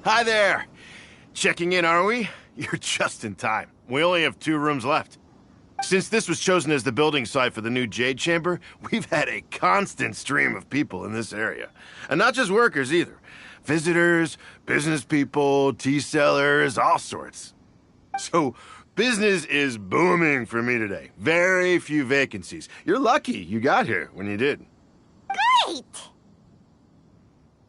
Hi there! Checking in, are we? You're just in time. We only have 2 rooms left. Since this was chosen as the building site for the new Jade Chamber, we've had a constant stream of people in this area. And not just workers either. Visitors, business people, tea sellers, all sorts. So, business is booming for me today. Very few vacancies. You're lucky you got here when you did. Great!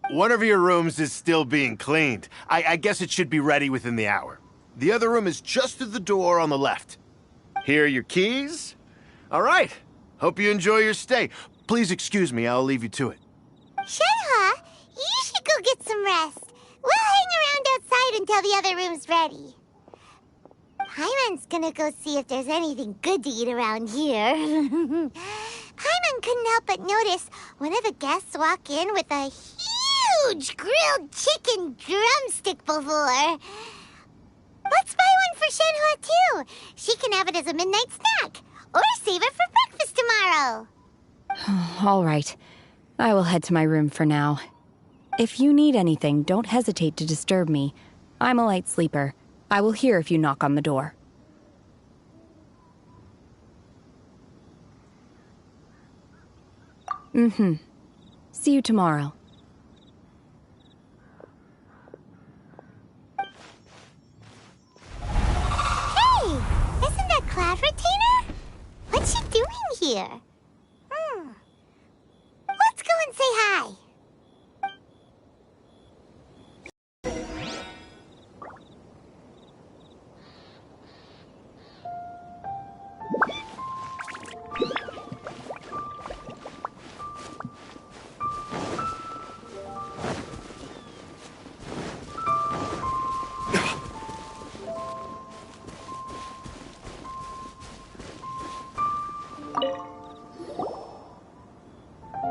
One of your rooms is still being cleaned. I guess it should be ready within the hour. The other room is just through the door on the left. Here are your keys. All right. Hope you enjoy your stay. Please excuse me, I'll leave you to it. Shenhe, you should go get some rest. We'll hang around outside until the other room's ready. Paimon's gonna go see if there's anything good to eat around here. Paimon couldn't help but notice one of the guests walk in with a huge grilled chicken drumstick before. Let's buy one for Shenhe, too. She can have it as a midnight snack. Or save it for breakfast tomorrow. All right. I will head to my room for now. If you need anything, don't hesitate to disturb me. I'm a light sleeper. I will hear if you knock on the door. See you tomorrow. Isn't that Cloud Retainer? What's she doing here? Let's go and say hi.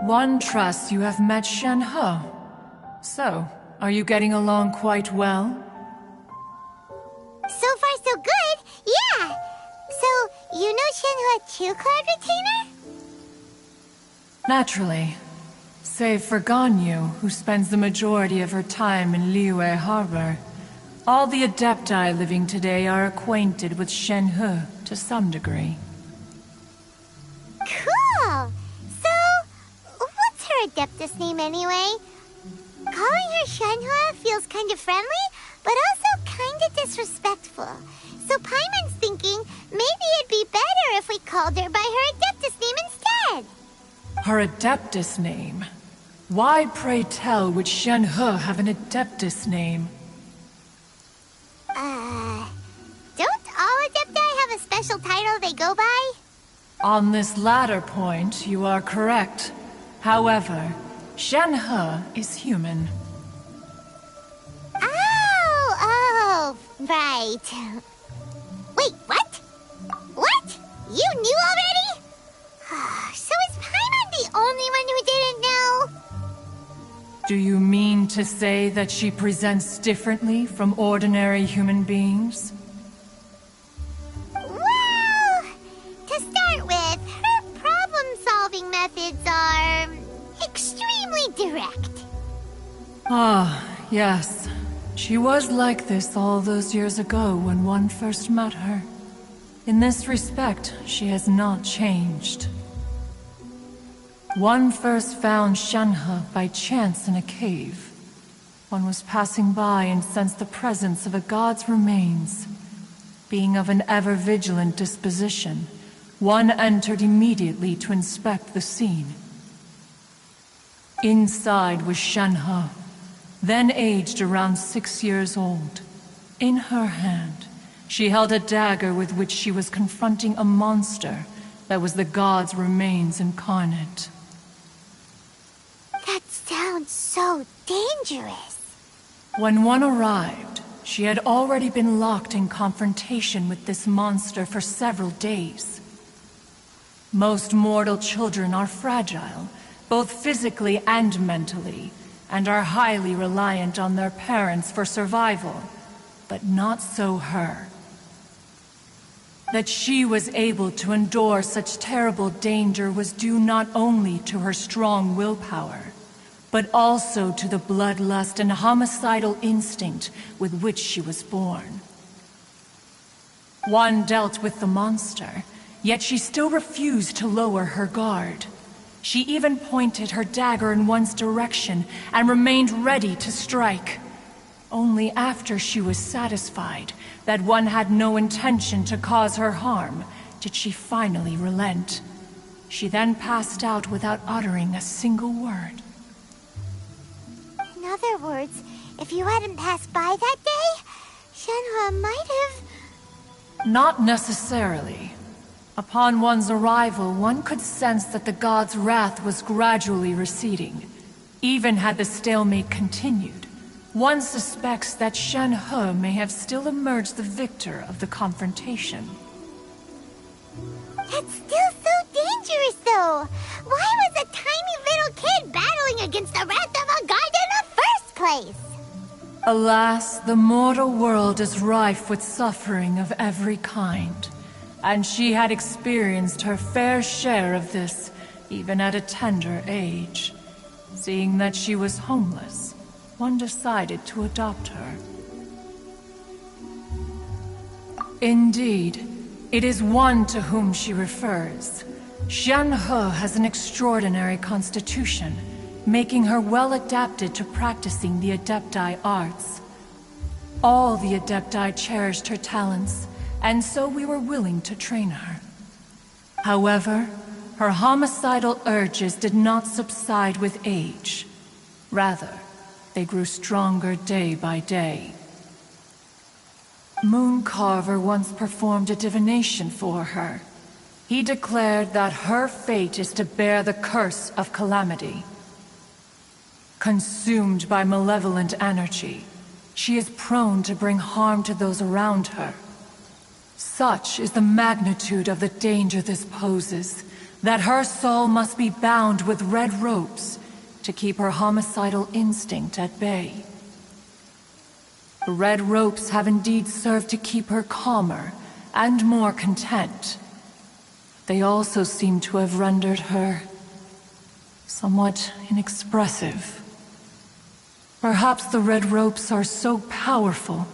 One trusts you have met Shenhe. So, are you getting along quite well? So far, so good. Yeah. So, you know Shenhe too, Cloud Retainer? Naturally. Save for Ganyu, who spends the majority of her time in Liyue Harbor. All the Adepti living today are acquainted with Shenhe to some degree. Cool. So, what's her Adeptus name anyway? Calling her Shenhe feels kind of friendly, but also kind of disrespectful. So Paimon's thinking maybe it'd be better if we called her by her Adeptus name instead. Her Adeptus name? Why, pray tell, would Shenhe have an Adeptus name? Don't all Adepti have a special title they go by? On this latter point, you are correct. However, Shenhe is human. Oh, right. Wait, what? What? You knew already? So is Paimon the only one who didn't know? Do you mean to say that she presents differently from ordinary human beings? Well, to start with, her problem-solving methods are extremely direct. Ah, yes. She was like this all those years ago when one first met her. In this respect, she has not changed. One first found Shenhe by chance in a cave. One was passing by and sensed the presence of a god's remains. Being of an ever-vigilant disposition, one entered immediately to inspect the scene. Inside was Shenhe, then aged around 6 years old. In her hand, she held a dagger with which she was confronting a monster that was the god's remains incarnate. That sounds so dangerous. When one arrived, she had already been locked in confrontation with this monster for several days. Most mortal children are fragile, both physically and mentally, and are highly reliant on their parents for survival, but not so her. That she was able to endure such terrible danger was due not only to her strong willpower, but also to the bloodlust and homicidal instinct with which she was born. One dealt with the monster, yet she still refused to lower her guard. She even pointed her dagger in one's direction and remained ready to strike. Only after she was satisfied that one had no intention to cause her harm did she finally relent. She then passed out without uttering a single word. In other words, if you hadn't passed by that day, Shenhe might have... Not necessarily. Upon one's arrival, one could sense that the god's wrath was gradually receding. Even had the stalemate continued, one suspects that Shenhe may have still emerged the victor of the confrontation. That's still so dangerous, though. Why was a tiny little kid battling against the wrath of a god in the first place? Alas, the mortal world is rife with suffering of every kind. And she had experienced her fair share of this, even at a tender age. Seeing that she was homeless, one decided to adopt her. Indeed, it is one to whom she refers. Shenhe has an extraordinary constitution, making her well adapted to practicing the Adepti arts. All the Adepti cherished her talents, and so we were willing to train her. However, her homicidal urges did not subside with age. Rather, they grew stronger day by day. Mooncarver once performed a divination for her. He declared that her fate is to bear the curse of calamity. Consumed by malevolent energy, she is prone to bring harm to those around her. Such is the magnitude of the danger this poses, that her soul must be bound with red ropes to keep her homicidal instinct at bay. The red ropes have indeed served to keep her calmer and more content. They also seem to have rendered her somewhat inexpressive. Perhaps the red ropes are so powerful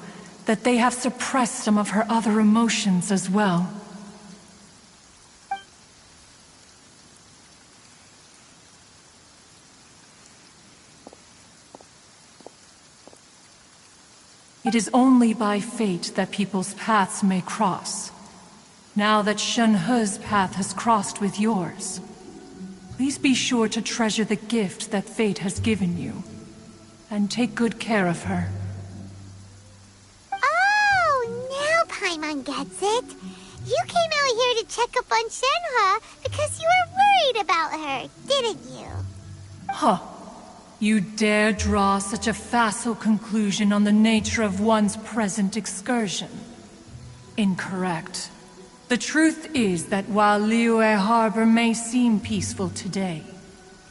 that they have suppressed some of her other emotions as well. It is only by fate that people's paths may cross. Now that Shenhe's path has crossed with yours, please be sure to treasure the gift that fate has given you, and take good care of her. Oh, now Paimon gets it. You came out here to check up on Shenhe because you were worried about her, didn't you? Huh. You dare draw such a facile conclusion on the nature of one's present excursion? Incorrect. The truth is that while Liyue Harbor may seem peaceful today,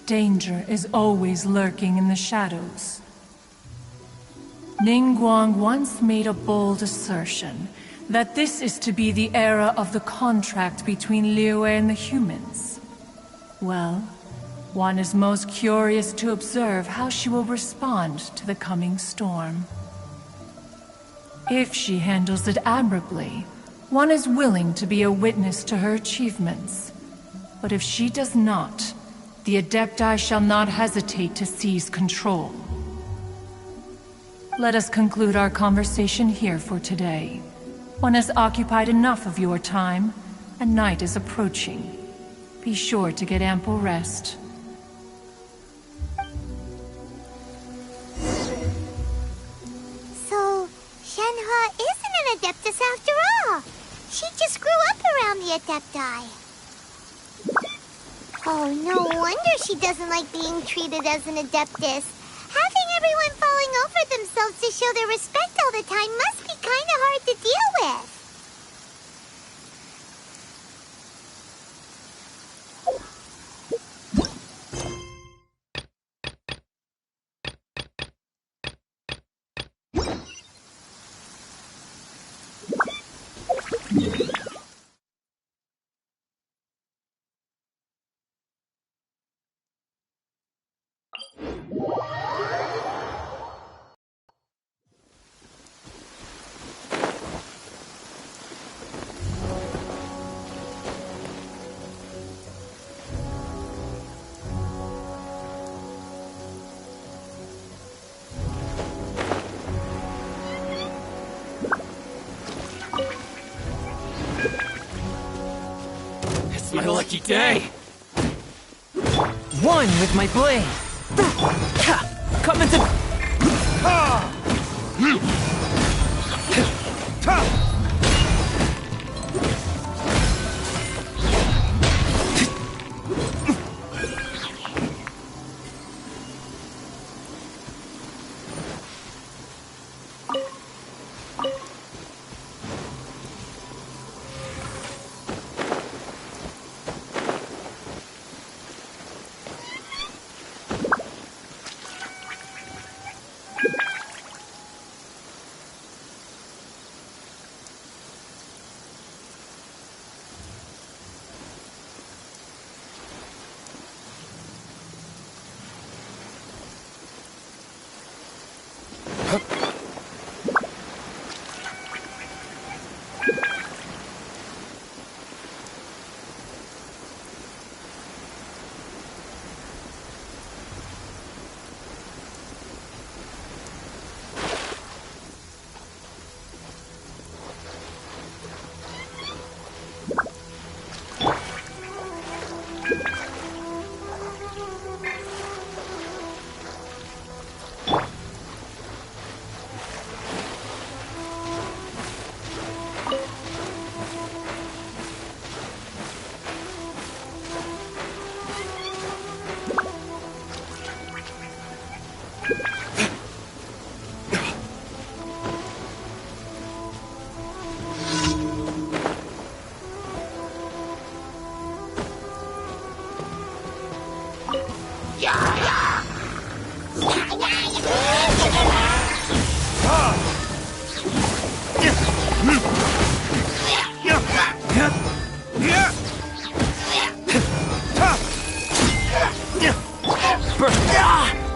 danger is always lurking in the shadows. Ningguang once made a bold assertion that this is to be the era of the contract between Liyue and the humans. Well, one is most curious to observe how she will respond to the coming storm. If she handles it admirably, one is willing to be a witness to her achievements. But if she does not, the Adepti shall not hesitate to seize control. Let us conclude our conversation here for today. One has occupied enough of your time, and night is approaching. Be sure to get ample rest. So, Shenhe isn't an Adeptus after all. She just grew up around the Adepti. Oh, no wonder she doesn't like being treated as an Adeptus. Having everyone falling over themselves to show their respect all the time must be kind of hard to deal with. my lucky day. One with my blade. Come into...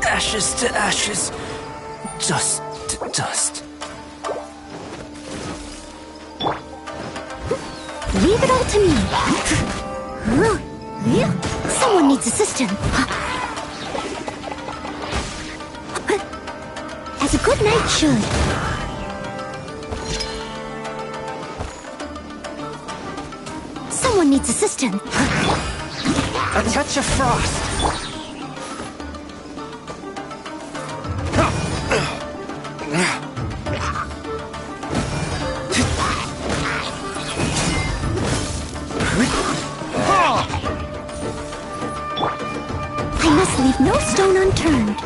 Ashes to ashes, dust to dust. Leave it all to me. Someone needs assistance. As a good knight should. Someone needs assistance. A touch of frost. I must leave no stone unturned.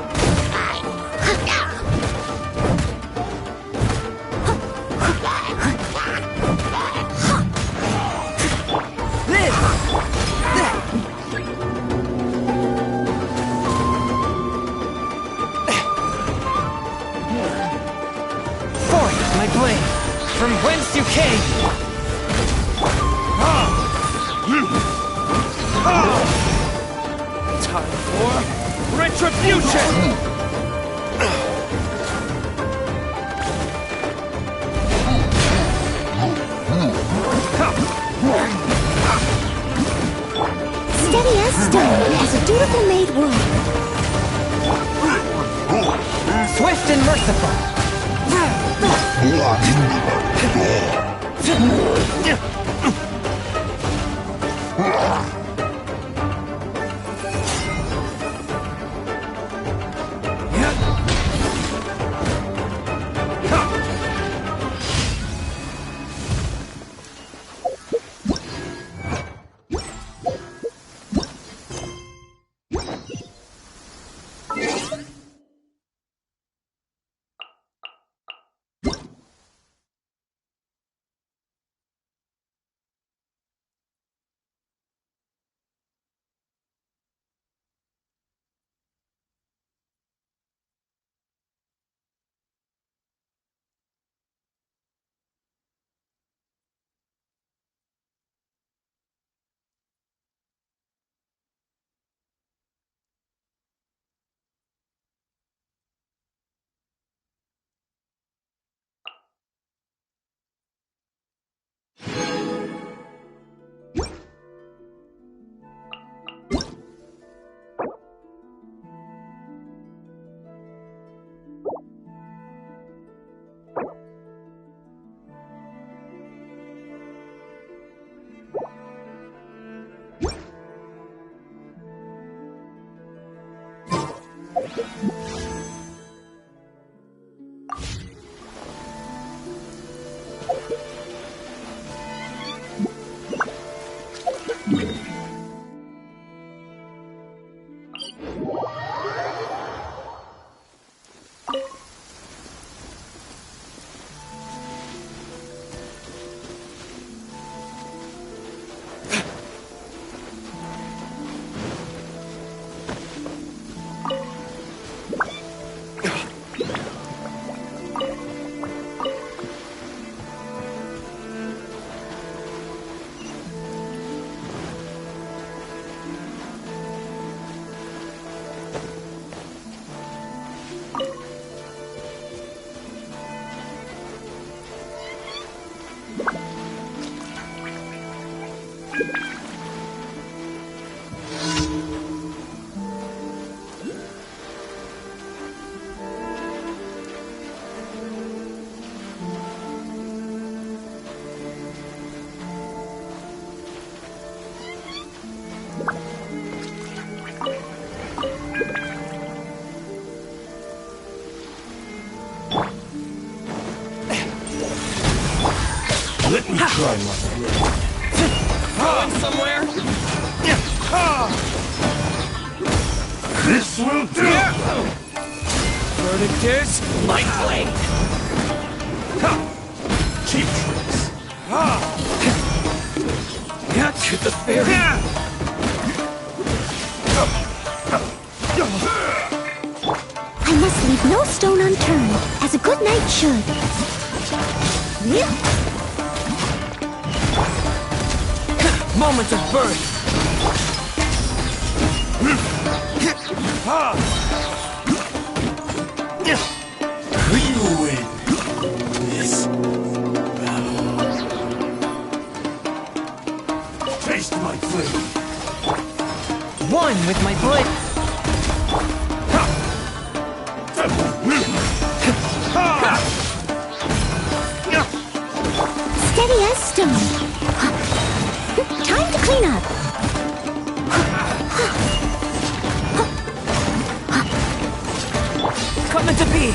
Forth, my blade, from whence you came. Time for retribution! Steady as stone, as a dutiful maid would. Swift and merciful. Let me try my going somewhere? This will do! Verdict is my blade! Cheap tricks. Got to the fairy! I must leave no stone unturned, as a good knight should. Moment of birth! You win this battle. Taste my flavor. One with my blade. Steady as stone. Time to clean up. Coming to be.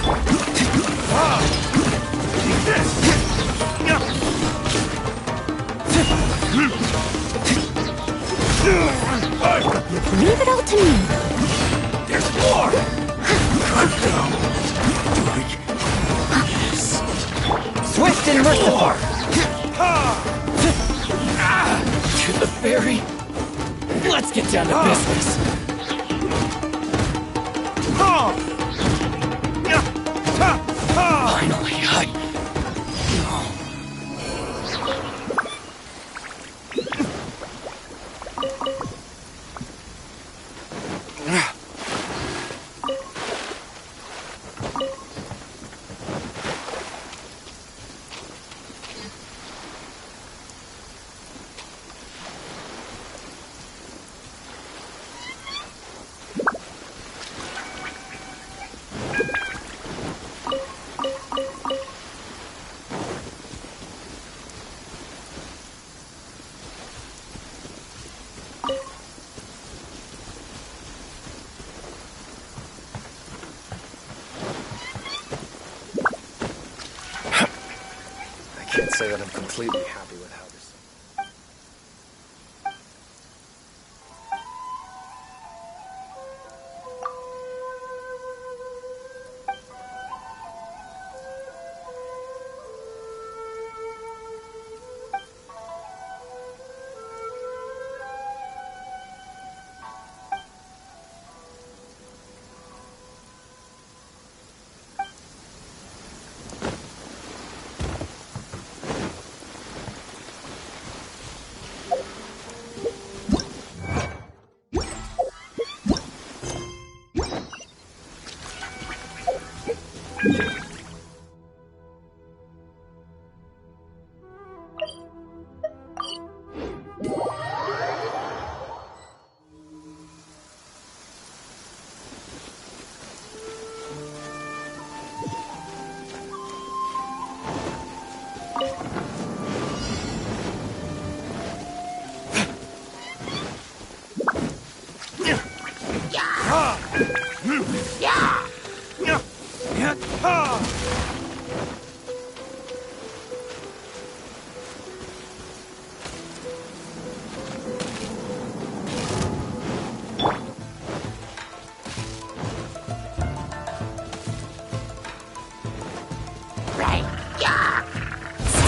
Leave it all to me. There's more. Yes. Swift and merciful. To the fairy. Let's get down to business. Finally, I can't say that I'm completely happy with how this...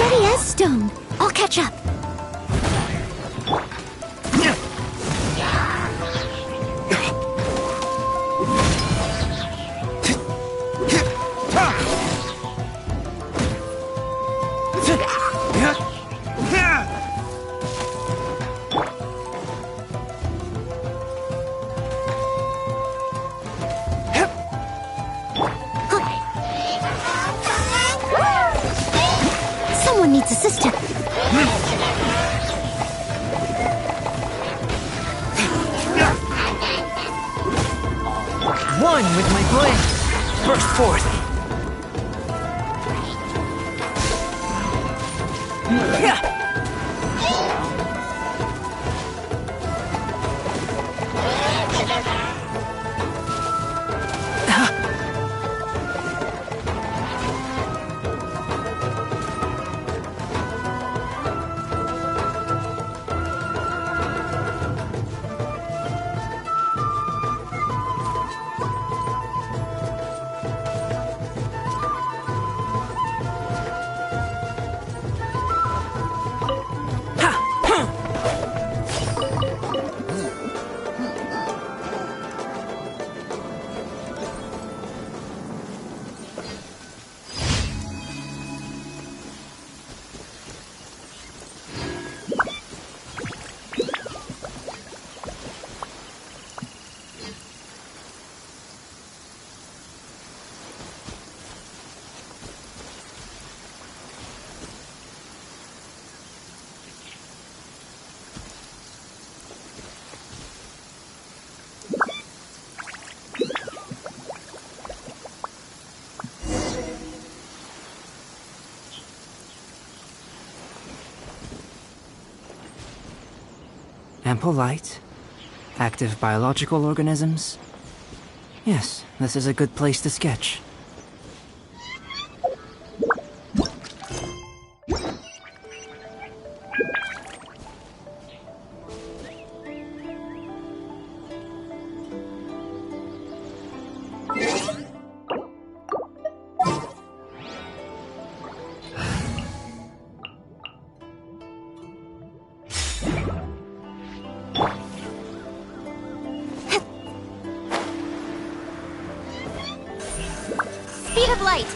Steady as stone. I'll catch up. Someone needs assistance. one with my blade. Burst forth. Yeah. Ample light, active biological organisms. Yes, this is a good place to sketch. Speed of light.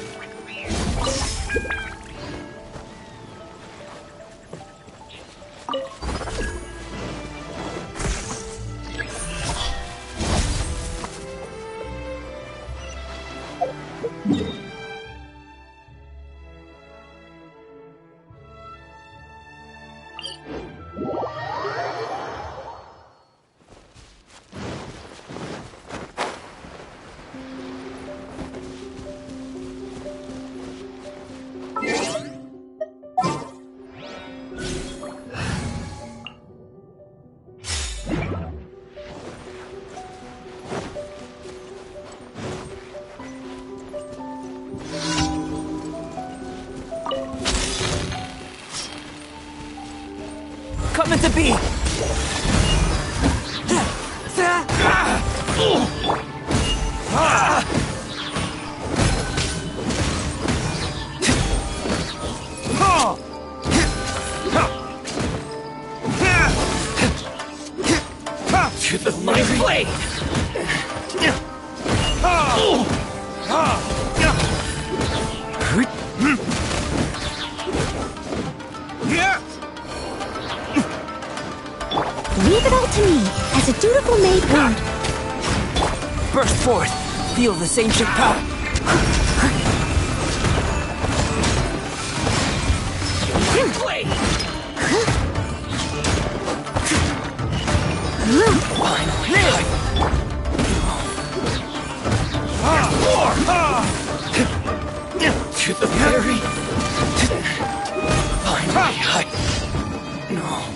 Coming to be! To the my blade! Leave it all to me, as a dutiful maid would. Burst forth! Feel this ancient power! Blade! Finally! To the very... Finally, No.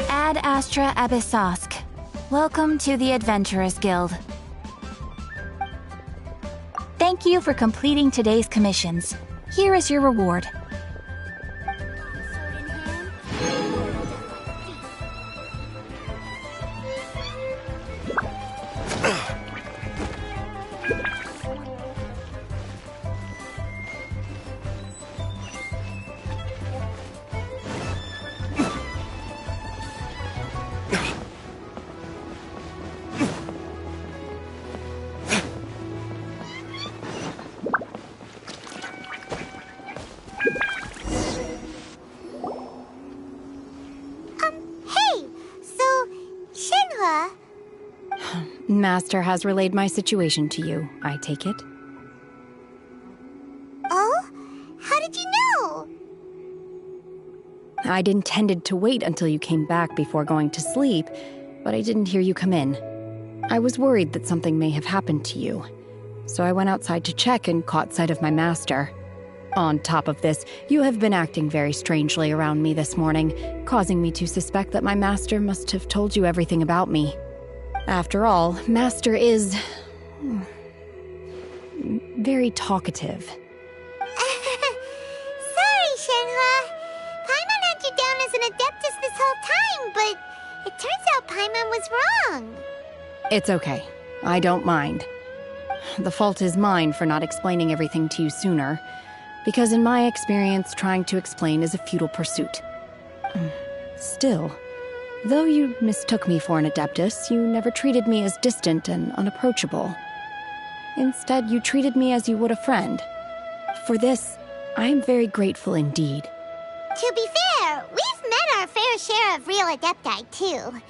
Ad Astra Abyssosk. Welcome to the Adventurers Guild. Thank you for completing today's commissions. Here is your reward. Master has relayed my situation to you, I take it? Oh? How did you know? I'd intended to wait until you came back before going to sleep, but I didn't hear you come in. I was worried that something may have happened to you, so I went outside to check and caught sight of my master. On top of this, you have been acting very strangely around me this morning, causing me to suspect that my master must have told you everything about me. After all, Master is very talkative. Sorry, Shenhua. Paimon had you down as an adeptus this whole time, but it turns out Paimon was wrong. It's okay. I don't mind. The fault is mine for not explaining everything to you sooner, because in my experience, trying to explain is a futile pursuit. Still, though you mistook me for an adeptus, you never treated me as distant and unapproachable. Instead, you treated me as you would a friend. For this, I am very grateful indeed. To be fair, we've met our fair share of real adepti, too.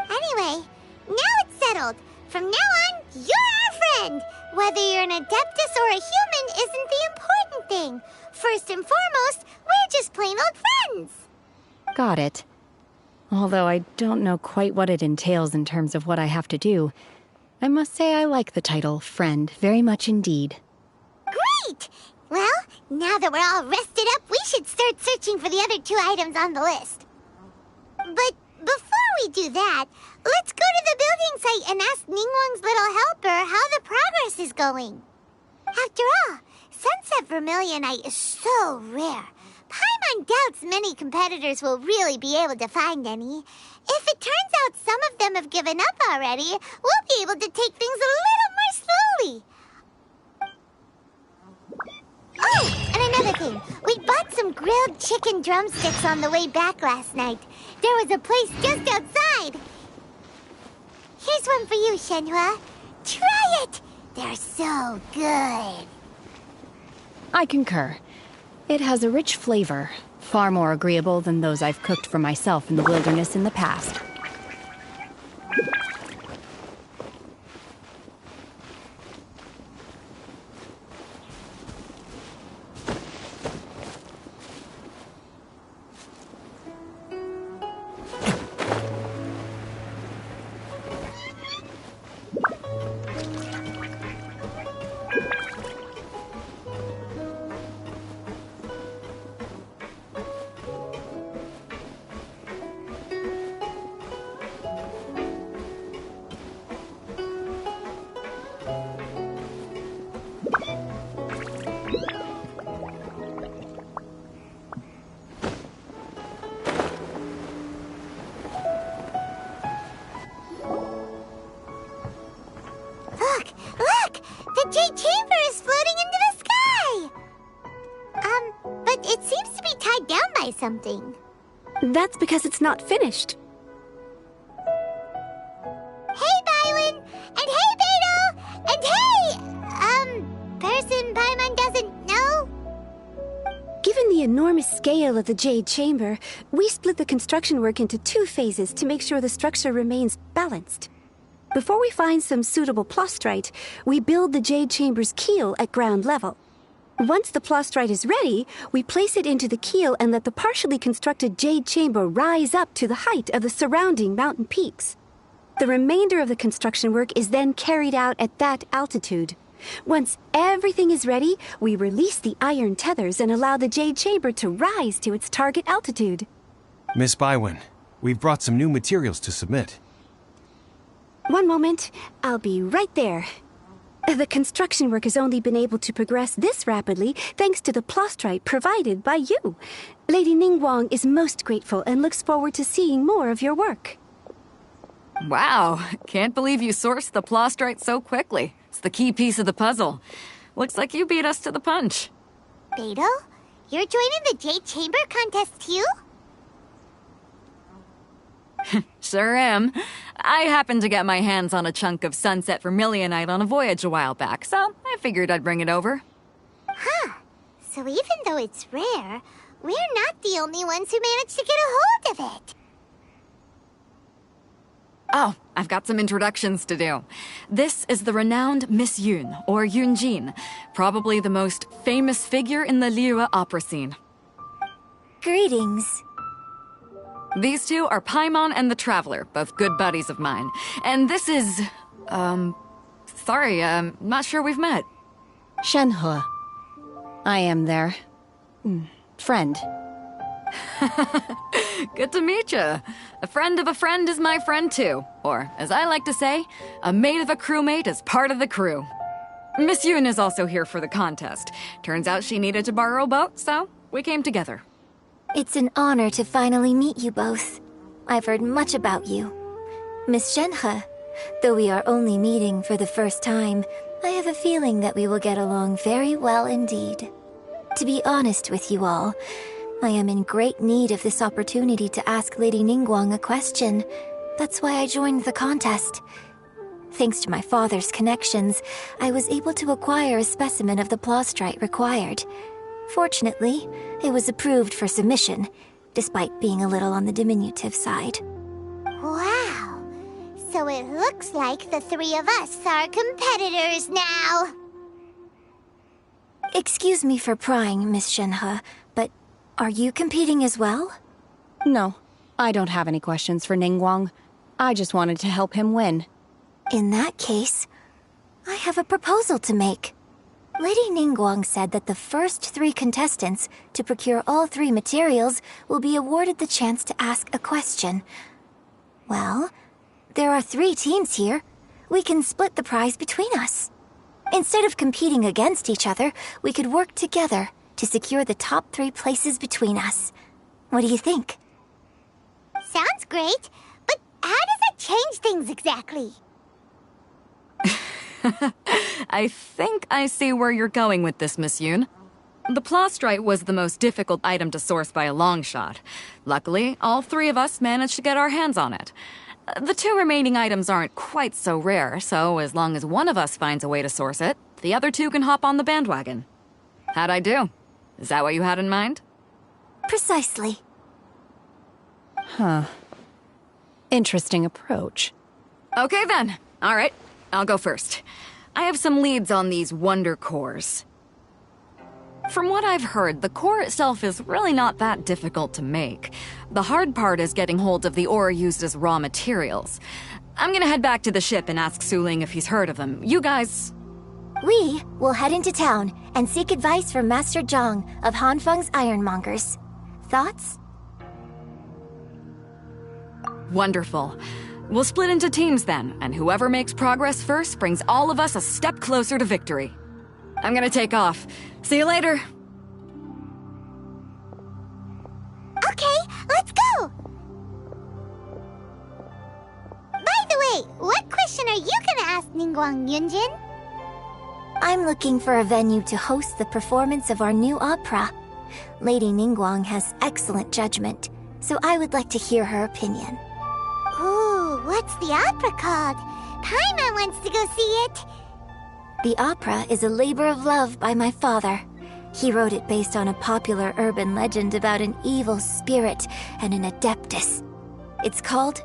Anyway, now it's settled. From now on, you're our friend. Whether you're an adeptus or a human isn't the important thing. First and foremost, we're just plain old friends. Got it. Although I don't know quite what it entails in terms of what I have to do, I must say I like the title friend very much indeed. Great! Well, now that we're all rested up, we should start searching for the other 2 items on the list. But before we do that, let's go to the building site and ask Ningguang's little helper how the progress is going. After all, Sunset Vermilionite is so rare. Paimon doubts many competitors will really be able to find any. If it turns out some of them have given up already, we'll be able to take things a little more slowly. Oh, and another thing. We bought some grilled chicken drumsticks on the way back last night. There was a place just outside. Here's one for you, Shenhua. Try it! They're so good. I concur. It has a rich flavor, far more agreeable than those I've cooked for myself in the wilderness in the past. Look! The Jade Chamber is floating into the sky! But it seems to be tied down by something. That's because it's not finished. Hey, Bywin! And hey, Beto! And hey, person Paimon doesn't know? Given the enormous scale of the Jade Chamber, we split the construction work into 2 phases to make sure the structure remains balanced. Before we find some suitable plastrite, we build the Jade Chamber's keel at ground level. Once the plastrite is ready, we place it into the keel and let the partially constructed Jade Chamber rise up to the height of the surrounding mountain peaks. The remainder of the construction work is then carried out at that altitude. Once everything is ready, we release the iron tethers and allow the Jade Chamber to rise to its target altitude. Miss Bywin, we've brought some new materials to submit. One moment, I'll be right there. The construction work has only been able to progress this rapidly thanks to the plastrite provided by you. Lady Ningguang is most grateful and looks forward to seeing more of your work. Wow, can't believe you sourced the plastrite so quickly. It's the key piece of the puzzle. Looks like you beat us to the punch. Beto, you're joining the Jade Chamber contest too? Sure am. I happened to get my hands on a chunk of Sunset Vermilionite on a voyage a while back, so I figured I'd bring it over. Huh. So even though it's rare, we're not the only ones who managed to get a hold of it. Oh, I've got some introductions to do. This is the renowned Miss Yoon, or Yoonjin, probably the most famous figure in the Liyue opera scene. Greetings. These two are Paimon and the Traveler, both good buddies of mine. And this is... sorry, not sure we've met. Shenhe. I am their... friend. Good to meet you. A friend of a friend is my friend too. Or, as I like to say, a mate of a crewmate is part of the crew. Miss Yoon is also here for the contest. Turns out she needed to borrow a boat, so we came together. It's an honor to finally meet you both. I've heard much about you. Miss Shenhe, though we are only meeting for the first time, I have a feeling that we will get along very well indeed. To be honest with you all, I am in great need of this opportunity to ask Lady Ningguang a question. That's why I joined the contest. Thanks to my father's connections, I was able to acquire a specimen of the plaustrite required. Fortunately, it was approved for submission, despite being a little on the diminutive side. Wow. So it looks like the three of us are competitors now. Excuse me for prying, Miss Shenhe, but are you competing as well? No, I don't have any questions for Ningguang. I just wanted to help him win. In that case, I have a proposal to make. Lady Ningguang said that the first 3 contestants to procure all 3 materials will be awarded the chance to ask a question. Well, there are 3 teams here. We can split the prize between us. Instead of competing against each other, we could work together to secure the top 3 places between us. What do you think? Sounds great, but how does that change things exactly? I think I see where you're going with this, Miss Yoon. The plaustrite was the most difficult item to source by a long shot. Luckily, all 3 of us managed to get our hands on it. The 2 remaining items aren't quite so rare, so as long as one of us finds a way to source it, the other 2 can hop on the bandwagon. How'd I do? Is that what you had in mind? Precisely. Huh. Interesting approach. Okay then. All right. I'll go first. I have some leads on these wonder cores. From what I've heard, the core itself is really not that difficult to make. The hard part is getting hold of the ore used as raw materials. I'm gonna head back to the ship and ask Suling if he's heard of them. You guys... We will head into town and seek advice from Master Zhang of Hanfeng's Ironmongers. Thoughts? Wonderful. We'll split into teams then, and whoever makes progress first brings all of us a step closer to victory. I'm gonna take off. See you later. Okay, let's go! By the way, what question are you gonna ask Ningguang Yunjin? I'm looking for a venue to host the performance of our new opera. Lady Ningguang has excellent judgment, so I would like to hear her opinion. Ooh, what's the opera called? Paimon wants to go see it. The opera is a labor of love by my father. He wrote it based on a popular urban legend about an evil spirit and an adeptus. It's called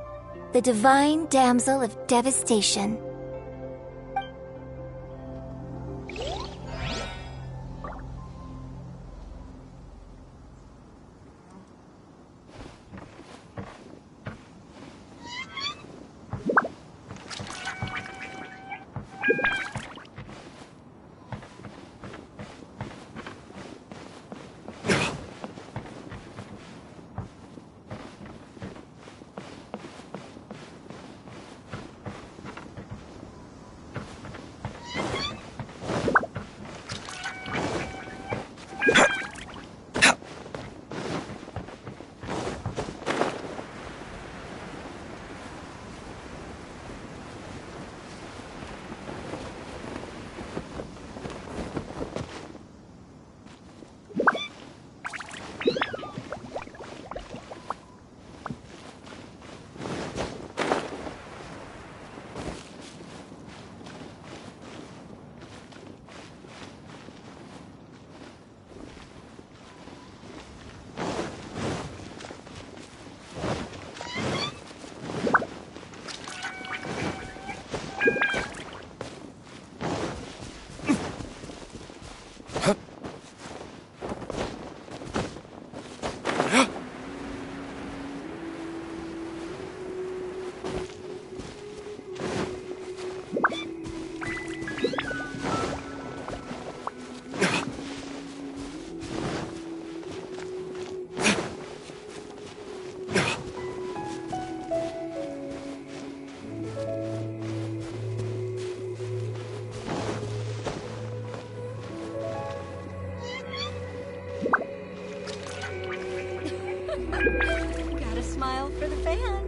The Divine Damsel of Devastation. Got a smile for the fans.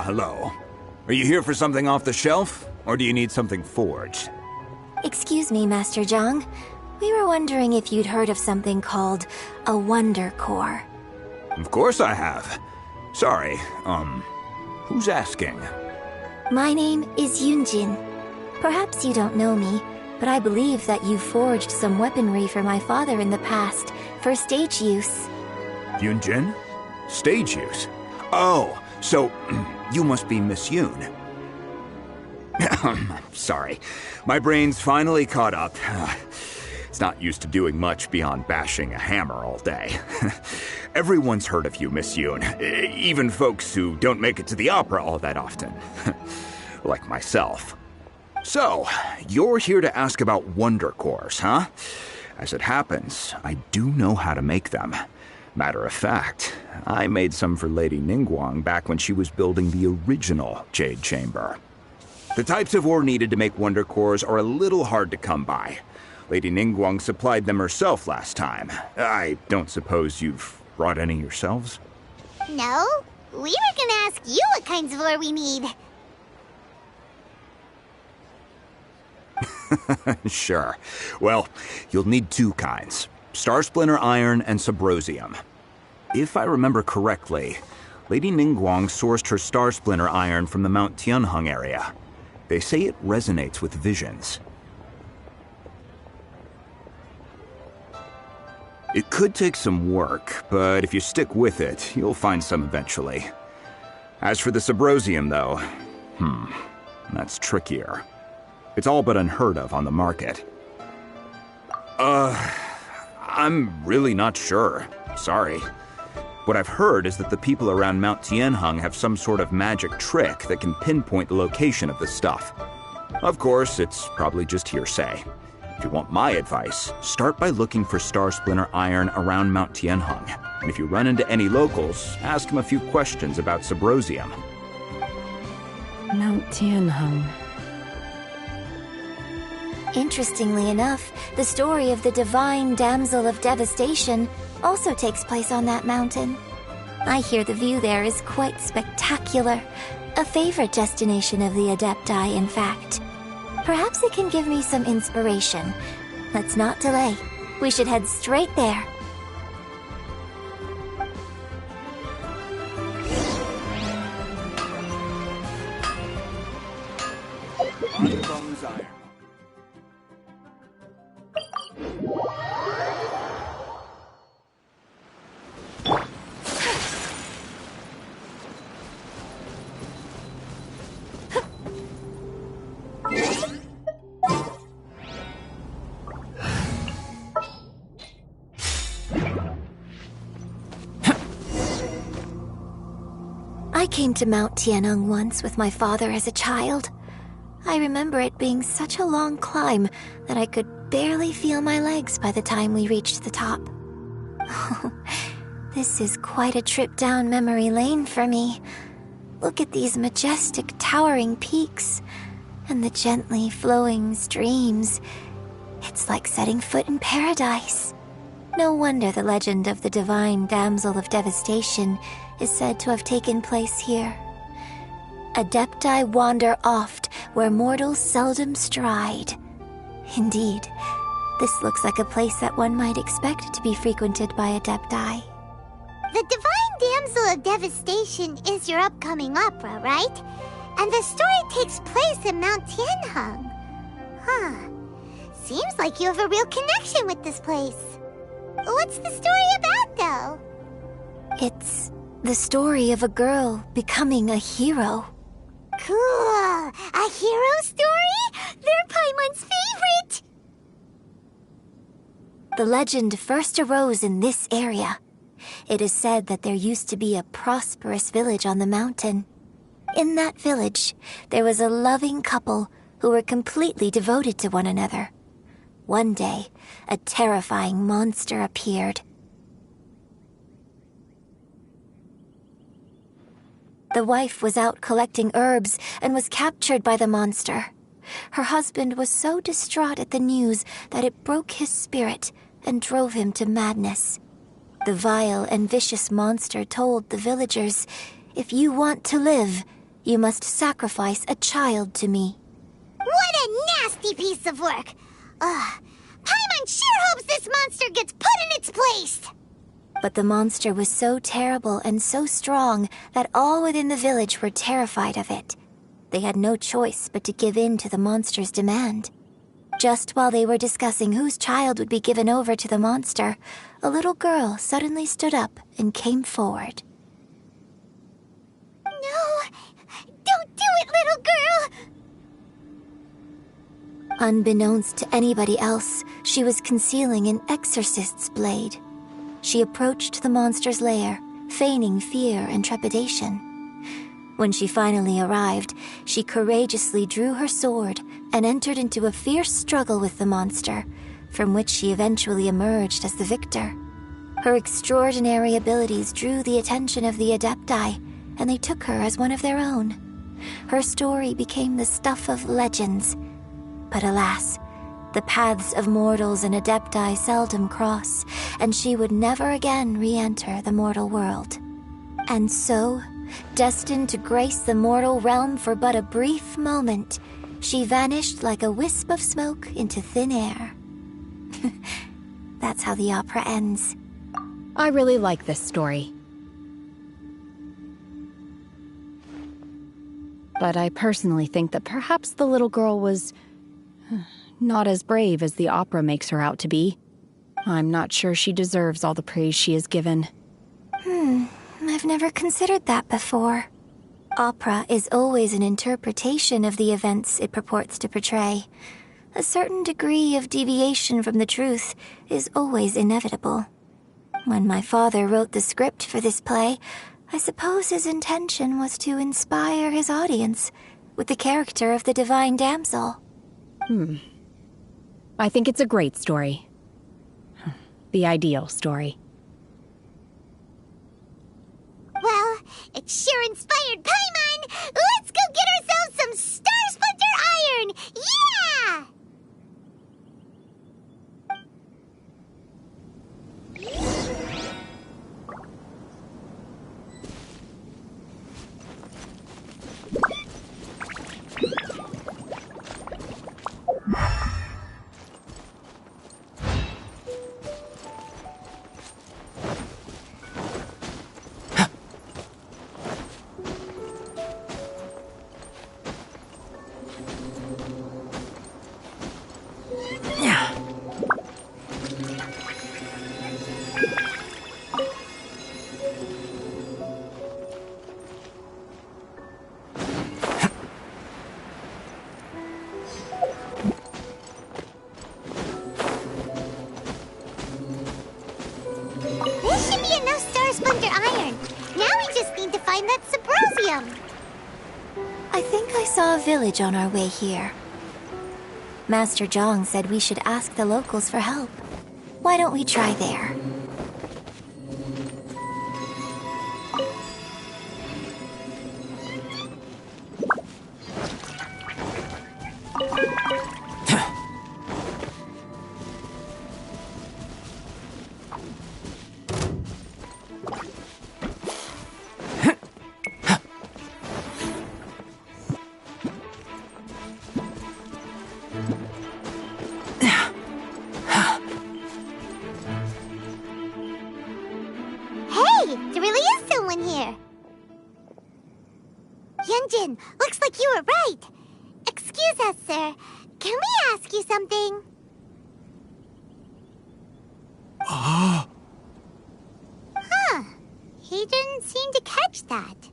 hello. Are you here for something off the shelf, or do you need something forged? Excuse me, Master Zhang. We were wondering if you'd heard of something called a Wonder Core. Of course I have. Sorry, who's asking? My name is Yunjin. Perhaps you don't know me, but I believe that you forged some weaponry for my father in the past, for stage use. Yunjin? Stage use? Oh, so you must be Miss Yoon. Sorry, my brain's finally caught up. It's not used to doing much beyond bashing a hammer all day. Everyone's heard of you, Miss Yoon, even folks who don't make it to the opera all that often. Like myself. So, you're here to ask about Wonder Cores, huh? As it happens, I do know how to make them. Matter of fact, I made some for Lady Ningguang back when she was building the original Jade Chamber. The types of ore needed to make Wonder Cores are a little hard to come by. Lady Ningguang supplied them herself last time. I don't suppose you've brought any yourselves? No, we were gonna ask you what kinds of ore we need. Sure. Well, you'll need two kinds. Star Splinter Iron and Subrosium. If I remember correctly, Lady Ningguang sourced her Star Splinter Iron from the Mount Tianheng area. They say it resonates with visions. It could take some work, but if you stick with it, you'll find some eventually. As for the Subrosium, though, that's trickier. It's all but unheard of on the market. I'm really not sure. Sorry. What I've heard is that the people around Mount Tianheng have some sort of magic trick that can pinpoint the location of the stuff. Of course, it's probably just hearsay. If you want my advice, start by looking for Star Splinter Iron around Mount Tianheng. And if you run into any locals, ask them a few questions about Subrosium. Mount Tianheng. Interestingly enough, the story of the divine damsel of devastation also takes place on that mountain. I hear the view there is quite spectacular. A favorite destination of the Adepti, in fact. Perhaps it can give me some inspiration. Let's not delay. We should head straight there. I came to Mount Tianheng once with my father as a child. I remember it being such a long climb that I could barely feel my legs by the time we reached the top. This is quite a trip down memory lane for me. Look at these majestic towering peaks and the gently flowing streams. It's like setting foot in paradise. No wonder the legend of the divine damsel of devastation is said to have taken place here. Adepti wander oft where mortals seldom stride. Indeed, this looks like a place that one might expect to be frequented by Adepti. The Divine Damsel of Devastation is your upcoming opera, right? And the story takes place in Mount Tianheng. Huh. Seems like you have a real connection with this place. What's the story about, though? It's the story of a girl becoming a hero. Cool! A hero story? They're Paimon's favorite! The legend first arose in this area. It is said that there used to be a prosperous village on the mountain. In that village, there was a loving couple who were completely devoted to one another. One day, a terrifying monster appeared. The wife was out collecting herbs and was captured by the monster. Her husband was so distraught at the news that it broke his spirit and drove him to madness. The vile and vicious monster told the villagers, "If you want to live, you must sacrifice a child to me. What a nasty piece of work! Ugh. Paimon sure hopes this monster gets put in its place! But the monster was so terrible and so strong that all within the village were terrified of it. They had no choice but to give in to the monster's demand. Just while they were discussing whose child would be given over to the monster, a little girl suddenly stood up and came forward. No! Don't do it, little girl! Unbeknownst to anybody else, she was concealing an exorcist's blade. She approached the monster's lair, feigning fear and trepidation. When she finally arrived, she courageously drew her sword and entered into a fierce struggle with the monster, from which she eventually emerged as the victor. Her extraordinary abilities drew the attention of the Adepti, and they took her as one of their own. Her story became the stuff of legends. But alas, the paths of mortals and Adepti seldom cross, and she would never again re-enter the mortal world. And so, destined to grace the mortal realm for but a brief moment, she vanished like a wisp of smoke into thin air. That's how the opera ends. I really like this story. But I personally think that perhaps the little girl was not as brave as the opera makes her out to be. I'm not sure she deserves all the praise she is given. I've never considered that before. Opera is always an interpretation of the events it purports to portray. A certain degree of deviation from the truth is always inevitable. When my father wrote the script for this play, I suppose his intention was to inspire his audience with the character of the divine damsel. I think it's a great story. The ideal story. Well, it sure inspired Paimon! Let's go get ourselves some Star Splinter Iron! Yeah! This should be enough Star Splinter Iron. Now we just need to find that Subrosium. I think I saw a village on our way here. Master Zhang said we should ask the locals for help. Why don't we try there? There really is someone here. Yunjin, looks like you were right. Excuse us, sir. Can we ask you something? Huh. He didn't seem to catch that.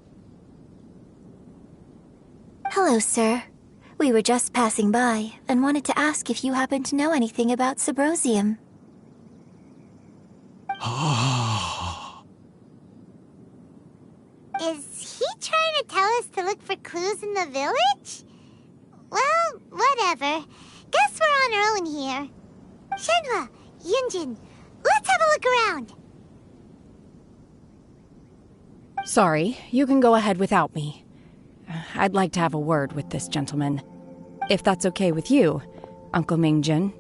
Hello, sir. We were just passing by and wanted to ask if you happen to know anything about Subrosium. Is he trying to tell us to look for clues in the village? Well, whatever. Guess we're on our own here. Shenhua, Yunjin, let's have a look around. Sorry, you can go ahead without me. I'd like to have a word with this gentleman. If that's okay with you, Uncle Mingjin.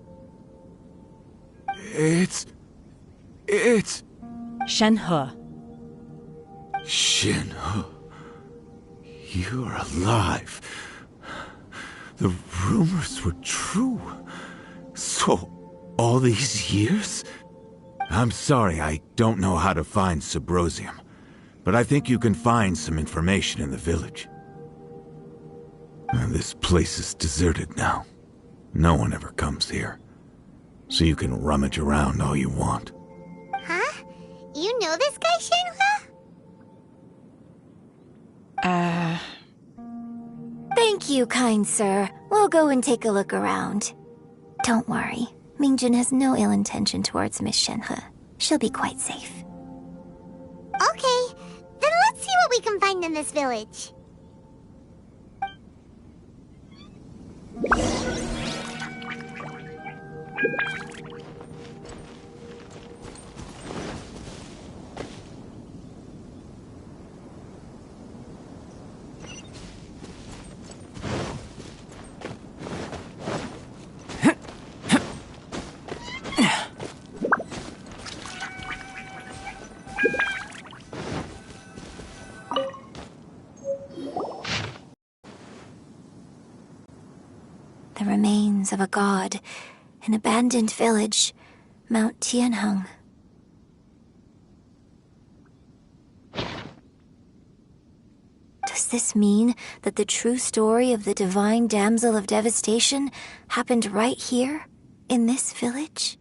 It's... Shenhe. Shenhe. You're alive. The rumors were true. So, all these years? I'm sorry, I don't know how to find Subrosium, but I think you can find some information in the village. This place is deserted now. No one ever comes here. So you can rummage around all you want. Huh? You know this guy, Shenhua? Thank you, kind sir. We'll go and take a look around. Don't worry. Mingjun has no ill intention towards Miss Shenhe. She'll be quite safe. Okay, then let's see what we can find in this village. The remains of a god, an abandoned village, Mount Tianheng. Does this mean that the true story of the divine damsel of devastation happened right here, in this village?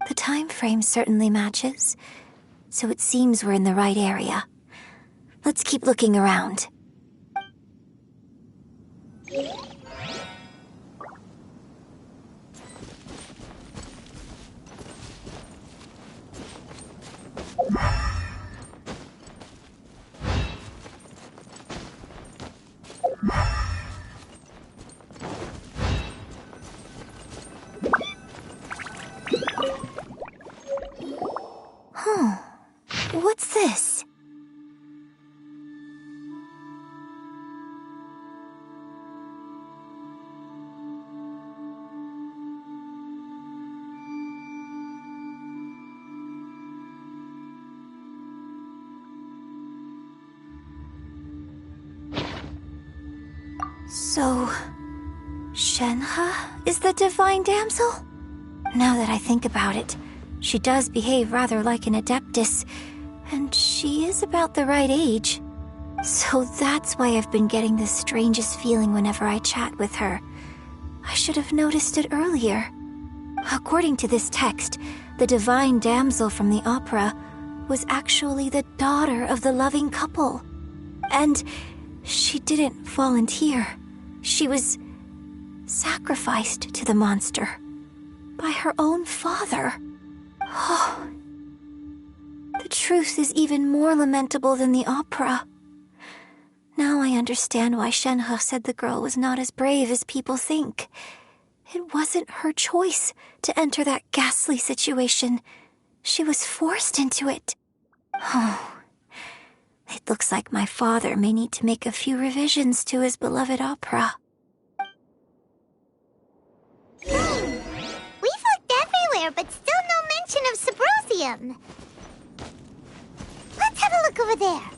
The time frame certainly matches, so it seems we're in the right area. Let's keep looking around. What's this? So, Shenhe is the divine damsel? Now that I think about it, she does behave rather like an adeptus, and she is about the right age. So that's why I've been getting the strangest feeling whenever I chat with her. I should have noticed it earlier. According to this text, the divine damsel from the opera was actually the daughter of the loving couple. And she didn't volunteer. She was sacrificed to the monster by her own father. Oh, the truth is even more lamentable than the opera. Now I understand why Shenhe said the girl was not as brave as people think. It wasn't her choice to enter that ghastly situation. She was forced into it. Oh, it looks like my father may need to make a few revisions to his beloved opera. We've looked everywhere, but still no mention of Subrosium. Let's have a look over there.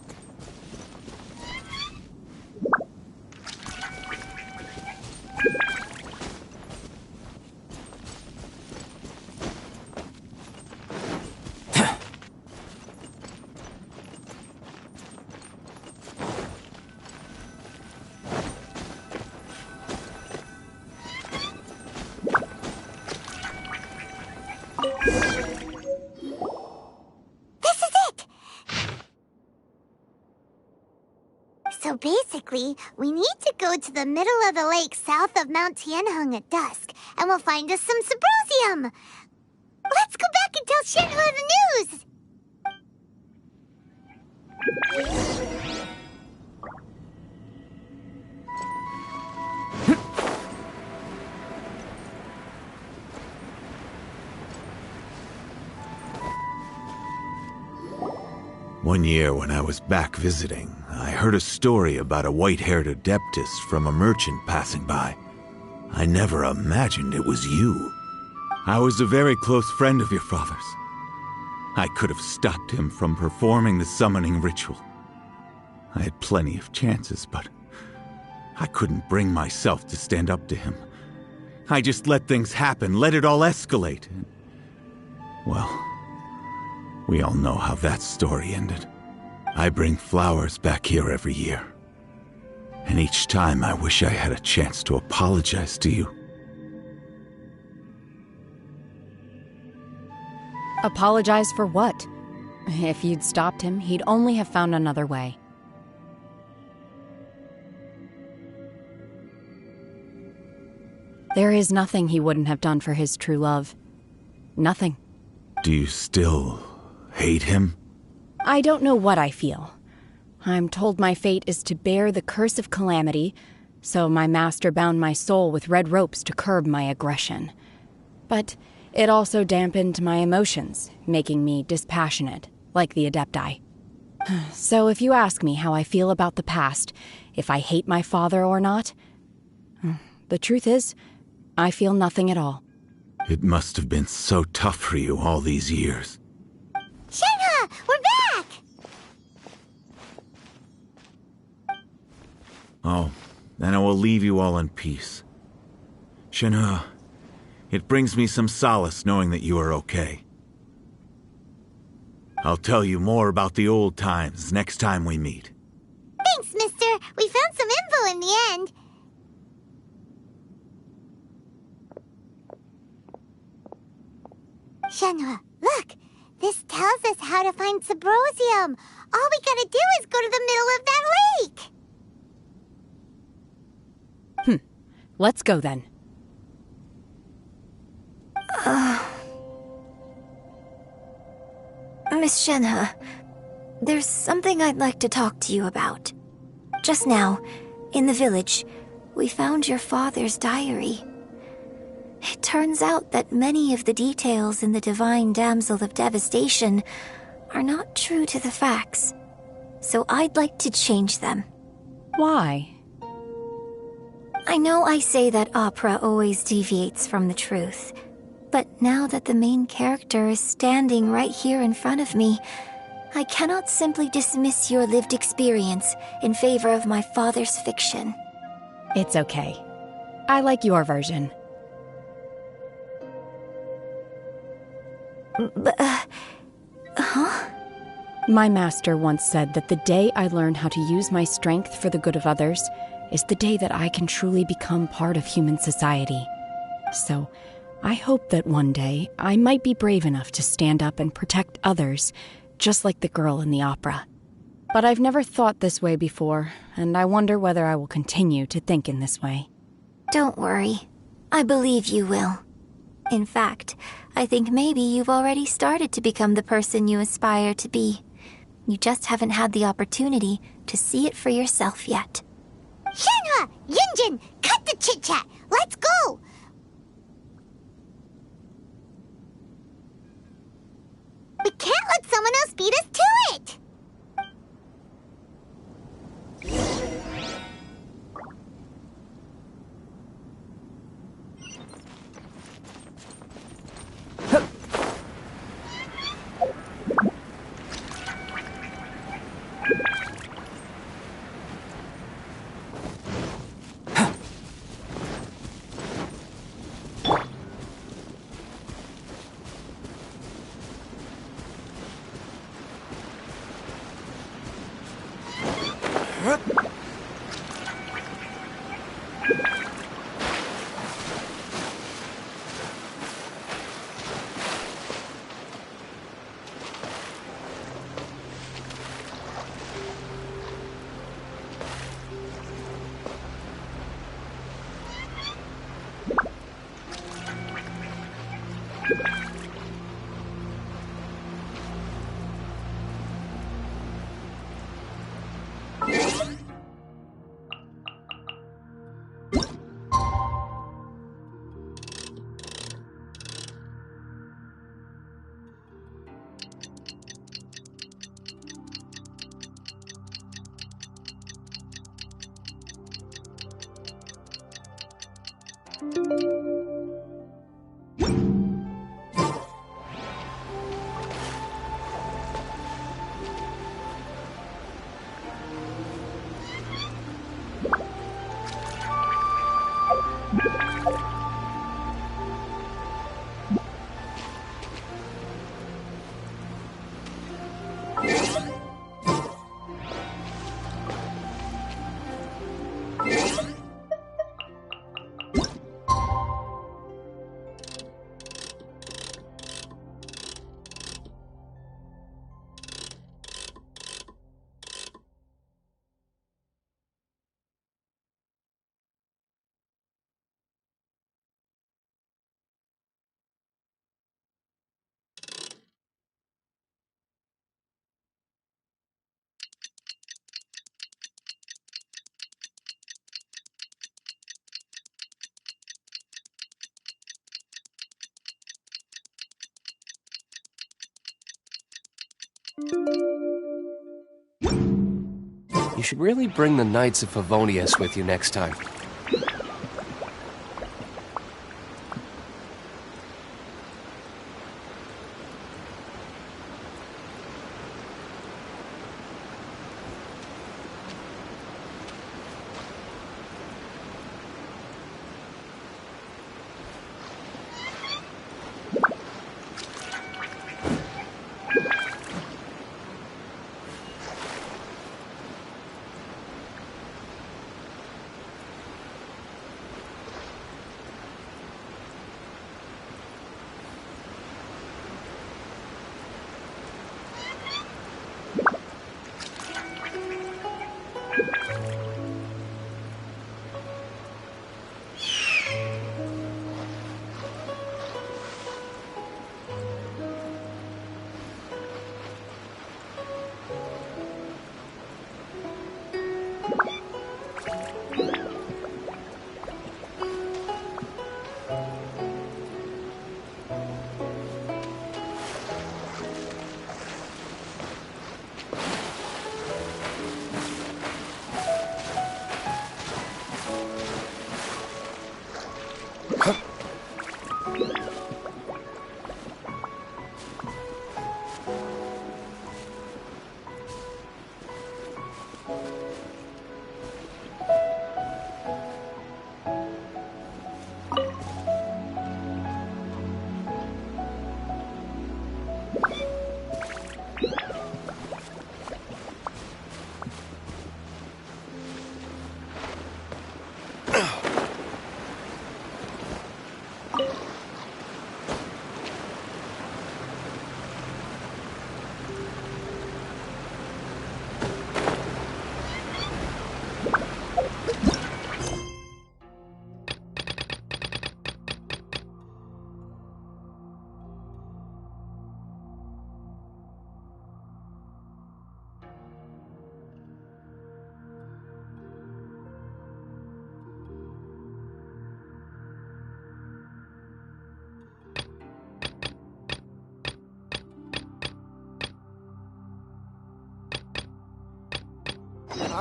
So basically, we need to go to the middle of the lake south of Mount Tianheng at dusk, and we'll find us some Subrosium. Let's go back and tell Shenhua the news! One year when I was back visiting, I heard a story about a white-haired adeptus from a merchant passing by. I never imagined it was you. I was a very close friend of your father's. I could have stopped him from performing the summoning ritual. I had plenty of chances, but I couldn't bring myself to stand up to him. I just let things happen, let it all escalate. Well, we all know how that story ended. I bring flowers back here every year. And each time I wish I had a chance to apologize to you. Apologize for what? If you'd stopped him, he'd only have found another way. There is nothing he wouldn't have done for his true love. Nothing. Do you still hate him? I don't know what I feel. I'm told my fate is to bear the curse of calamity, so my master bound my soul with red ropes to curb my aggression. But it also dampened my emotions, making me dispassionate, like the Adepti. So if you ask me how I feel about the past, if I hate my father or not, the truth is, I feel nothing at all. It must have been so tough for you all these years. Shenhe, we're back! Oh, then I will leave you all in peace. Shenhe, it brings me some solace knowing that you are okay. I'll tell you more about the old times next time we meet. Thanks, mister. We found some info in the end. Shenhe, look! This tells us how to find Subrosium. All we gotta do is go to the middle of that lake! Let's go then. Miss Shenhe, there's something I'd like to talk to you about. Just now, in the village, we found your father's diary. It turns out that many of the details in the Divine Damsel of Devastation are not true to the facts. So I'd like to change them. Why? I know I say that opera always deviates from the truth, but now that the main character is standing right here in front of me, I cannot simply dismiss your lived experience in favor of my father's fiction. It's okay. I like your version. Huh? My master once said that the day I learn how to use my strength for the good of others is the day that I can truly become part of human society. So, I hope that one day I might be brave enough to stand up and protect others, just like the girl in the opera. But I've never thought this way before, and I wonder whether I will continue to think in this way. Don't worry. I believe you will. In fact, I think maybe you've already started to become the person you aspire to be. You just haven't had the opportunity to see it for yourself yet. Shenhe! Yunjin! Cut the chit-chat! Let's go! We can't let someone else beat us to it! You should really bring the Knights of Favonius with you next time.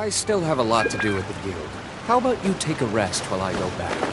I still have a lot to do with the guild. How about you take a rest while I go back?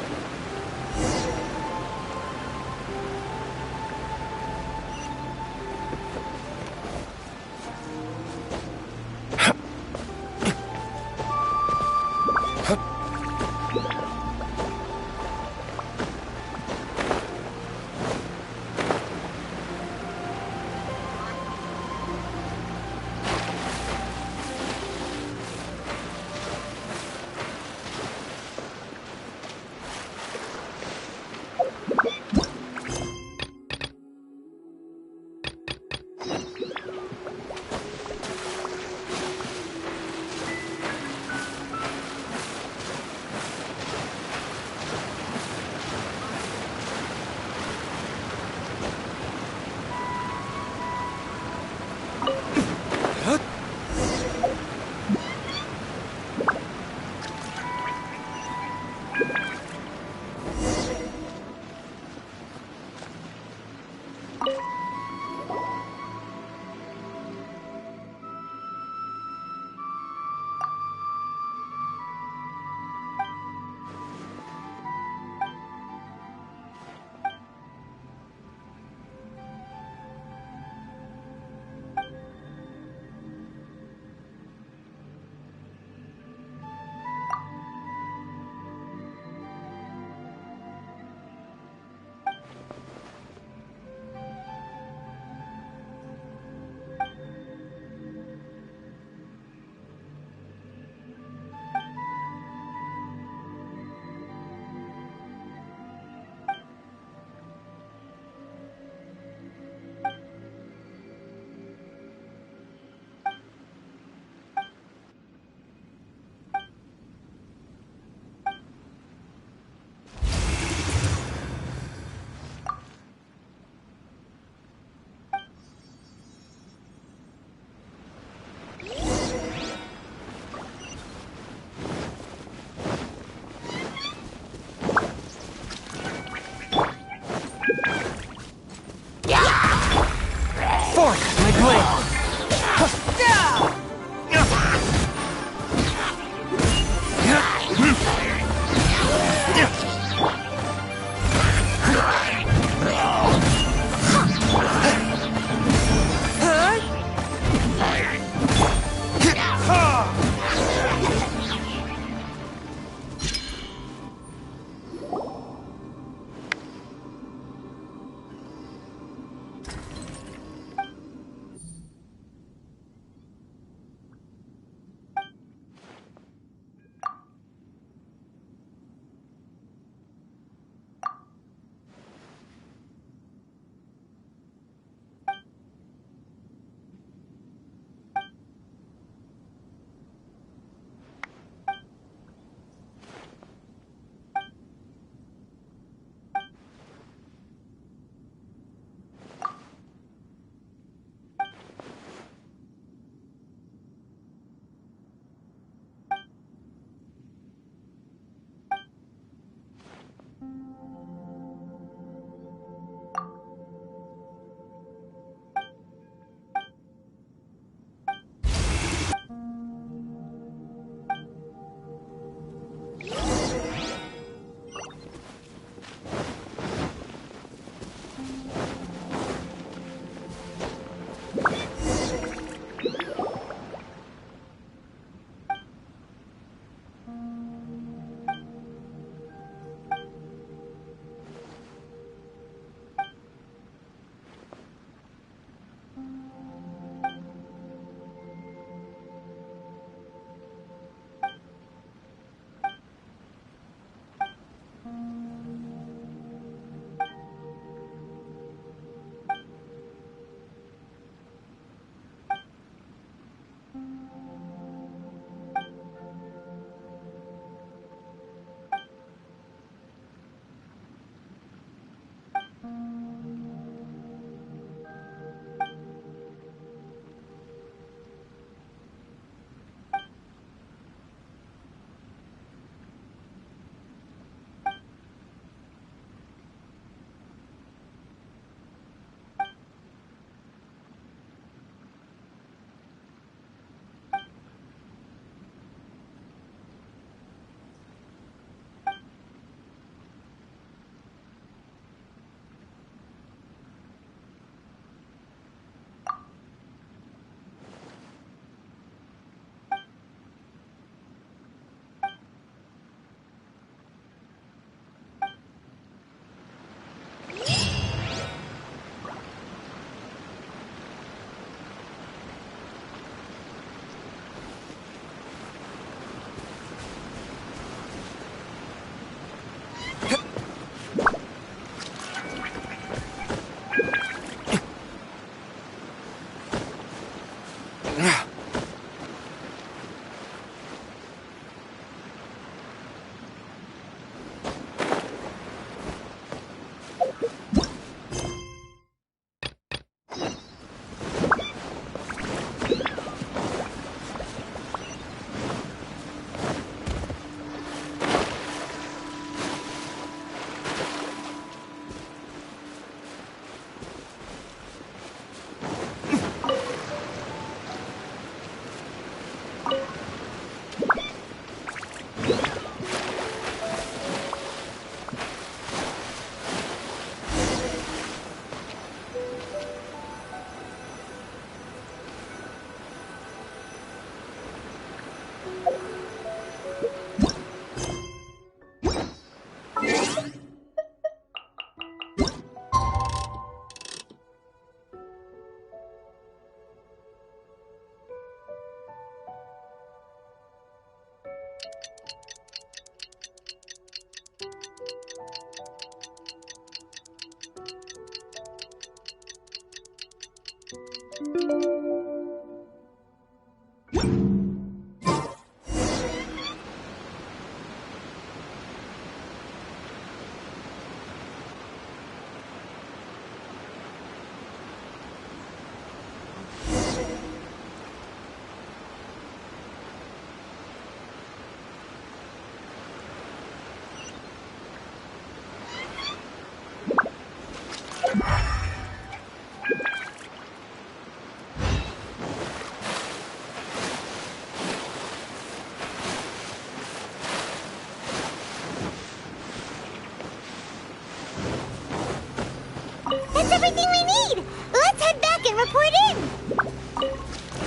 That's everything we need! Let's head back and report in!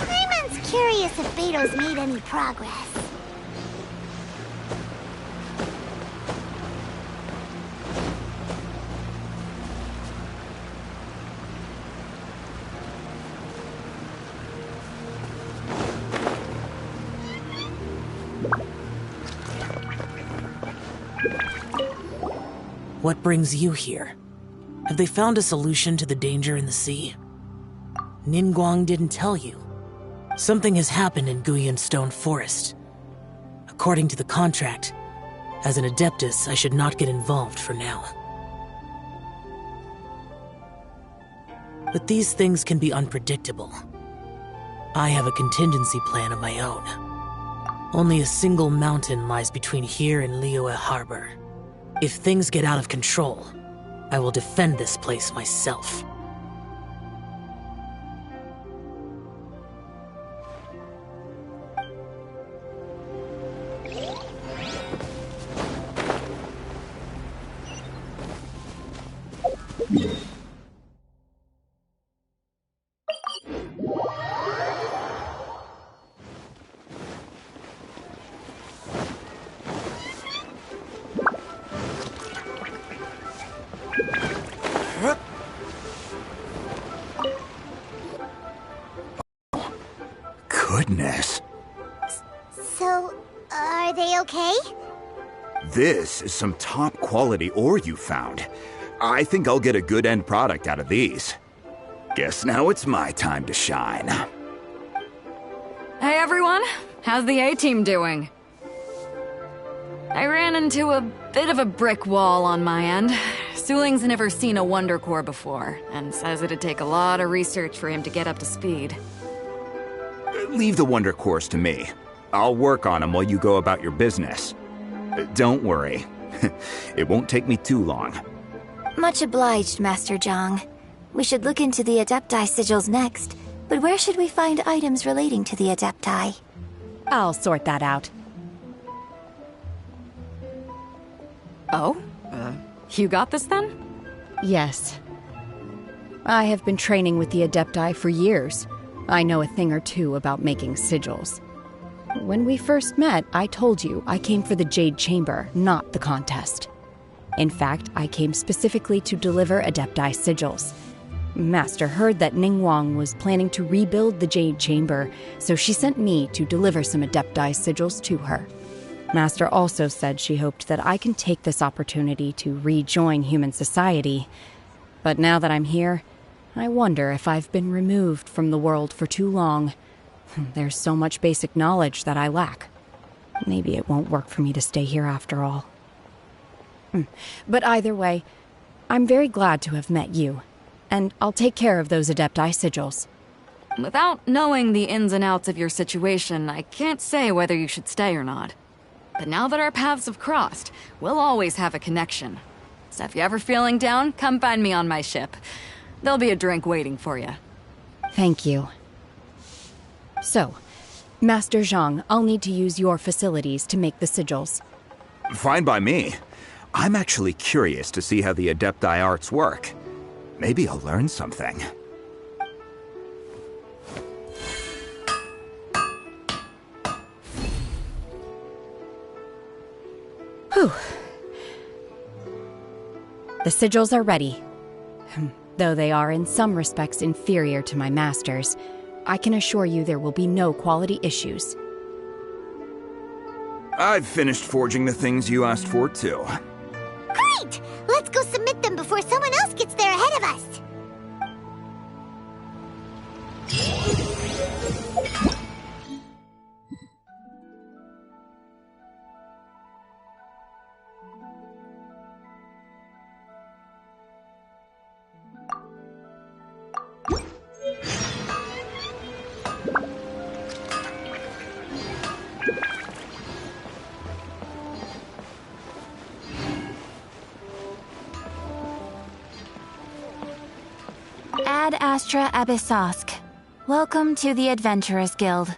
Paimon's curious if Beto's made any progress. What brings you here? Have they found a solution to the danger in the sea? Ningguang didn't tell you. Something has happened in Guyan Stone Forest. According to the contract, as an Adeptus, I should not get involved for now. But these things can be unpredictable. I have a contingency plan of my own. Only a single mountain lies between here and Liyue Harbor. If things get out of control, I will defend this place myself. Goodness. So, are they okay? This is some top-quality ore you found. I think I'll get a good end product out of these. Guess now it's my time to shine. Hey everyone, how's the A-team doing? I ran into a bit of a brick wall on my end. Suling's never seen a Wonder Core before, and says it'd take a lot of research for him to get up to speed. Leave the Wonder Cores to me. I'll work on them while you go about your business. Don't worry. It won't take me too long. Much obliged, Master Zhang. We should look into the Adepti sigils next, but where should we find items relating to the Adepti? I'll sort that out. Oh? You got this then? Yes. I have been training with the Adepti for years. I know a thing or two about making sigils. When we first met, I told you I came for the Jade Chamber, not the contest. In fact, I came specifically to deliver Adepti sigils. Master heard that Ningguang was planning to rebuild the Jade Chamber, so she sent me to deliver some Adepti sigils to her. Master also said she hoped that I can take this opportunity to rejoin human society. But now that I'm here, I wonder if I've been removed from the world for too long. There's so much basic knowledge that I lack. Maybe it won't work for me to stay here after all. But either way, I'm very glad to have met you, and I'll take care of those Adepti sigils. Without knowing the ins and outs of your situation, I can't say whether you should stay or not. But now that our paths have crossed, we'll always have a connection. So if you're ever feeling down, come find me on my ship. There'll be a drink waiting for you. Thank you. So, Master Zhang, I'll need to use your facilities to make the sigils. Fine by me. I'm actually curious to see how the Adepti arts work. Maybe I'll learn something. Whew. The sigils are ready. Though they are in some respects inferior to my master's, I can assure you there will be no quality issues. I've finished forging the things you asked for, too. Great! Let's go submit them before someone else gets there ahead of us. Ad Astra Abyssosk. Welcome to the Adventurers Guild.